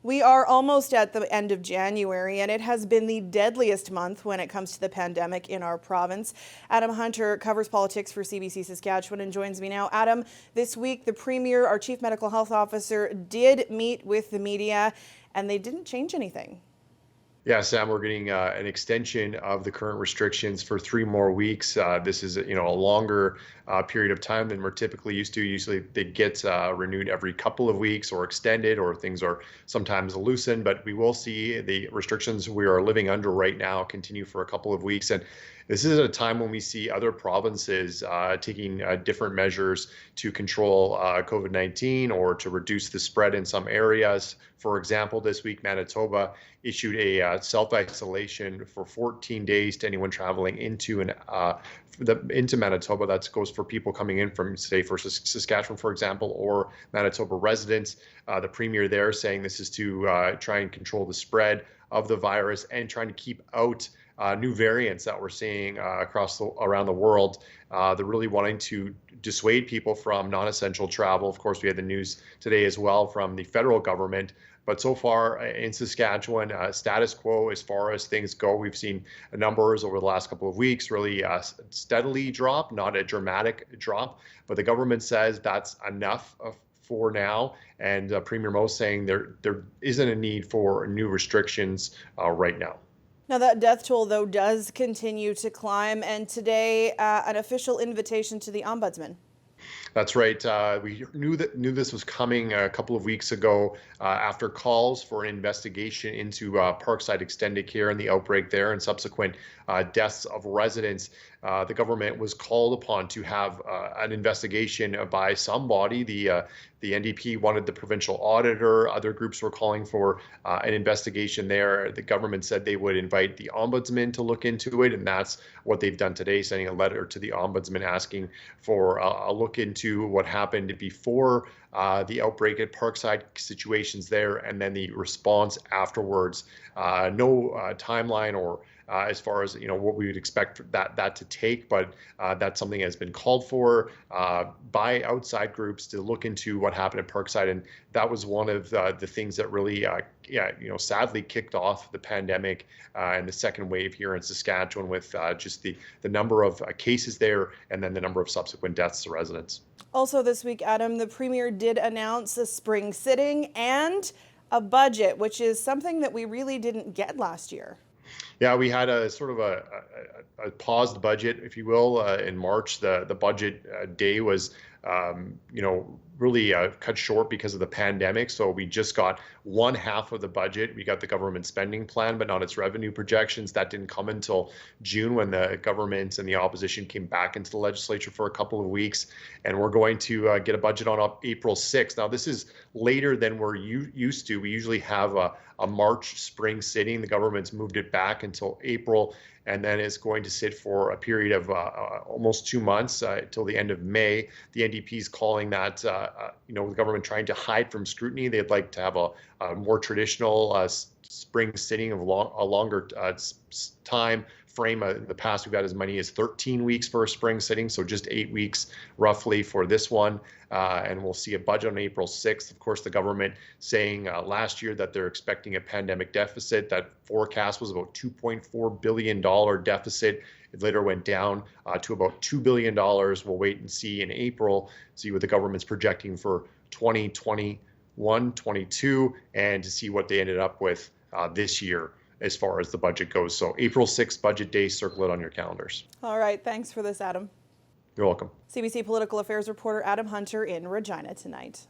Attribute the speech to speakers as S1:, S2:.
S1: We are almost at the end of January, and it has been the deadliest month when it comes to the pandemic in our province. Adam Hunter covers politics for CBC Saskatchewan and joins me now. Adam, this week the Premier, our Chief Medical Health Officer, did meet with the media, and they didn't change anything.
S2: Yeah, Sam, we're getting an extension of the current restrictions for 3 more weeks. This is, a longer period of time than we're typically used to. Usually they get renewed every couple of weeks or extended, or things are sometimes loosened. But we will see the restrictions we are living under right now continue for a couple of weeks. And this is a time when we see other provinces taking different measures to control COVID-19 or to reduce the spread in some areas. For example, this week, Manitoba issued a self-isolation for 14 days to anyone traveling into Manitoba. That goes for people coming in from, say, for Saskatchewan, for example, or Manitoba residents. The Premier there saying this is to try and control the spread of the virus and trying to keep out new variants that we're seeing around the world. They're really wanting to dissuade people from non-essential travel. Of course, we had the news today as well from the federal government. But so far in Saskatchewan, status quo as far as things go. We've seen numbers over the last couple of weeks really steadily drop, not a dramatic drop. But the government says that's enough for now. And Premier Moe saying there isn't a need for new restrictions right now.
S1: Now, that death toll, though, does continue to climb. And today, an official invitation to the Ombudsman.
S2: That's right. We knew this was coming a couple of weeks ago after calls for an investigation into Parkside Extended Care and the outbreak there and subsequent deaths of residents. The government was called upon to have an investigation by somebody. The NDP wanted the provincial auditor. Other groups were calling for an investigation there. The government said they would invite the ombudsman to look into it, and that's what they've done today, sending a letter to the ombudsman asking for a look into what happened before the outbreak at Parkside, situations there, and then the response afterwards. No timeline or as far as what we would expect that to take, but that's something that has been called for by outside groups to look into what happened at Parkside, and that was one of the things that really, sadly kicked off the pandemic and the second wave here in Saskatchewan with just the number of cases there and then the number of subsequent deaths to residents. Also
S1: this week, Adam, the Premier did announce a spring sitting and a budget, which is something that we really didn't get last year.
S2: Yeah, we had a sort of a paused budget, if you will, in March. The budget day was, really cut short because of the pandemic. So we just got one half of the budget. We got the government spending plan, but not its revenue projections. That didn't come until June when the government and the opposition came back into the legislature for a couple of weeks. And we're going to get a budget on April 6th. Now, this is later than we're used to. We usually have a March spring sitting. The government's moved it back until April, and then it's going to sit for a period of almost 2 months till the end of May. The NDP is calling that, the government trying to hide from scrutiny. They'd like to have a more traditional spring sitting of a longer time frame. In the past, we've had as many as 13 weeks for a spring sitting, so just 8 weeks roughly for this one. And we'll see a budget on April 6th. Of course, the government saying last year that they're expecting a pandemic deficit. That forecast was about $2.4 billion deficit. It later went down to about $2 billion. We'll wait and see in April, see what the government's projecting for 2021, 22, and to see what they ended up with this year as far as the budget goes. So April 6th budget day, circle it on your calendars.
S1: All right. Thanks for this, Adam.
S2: You're welcome.
S1: CBC Political Affairs reporter Adam Hunter in Regina tonight.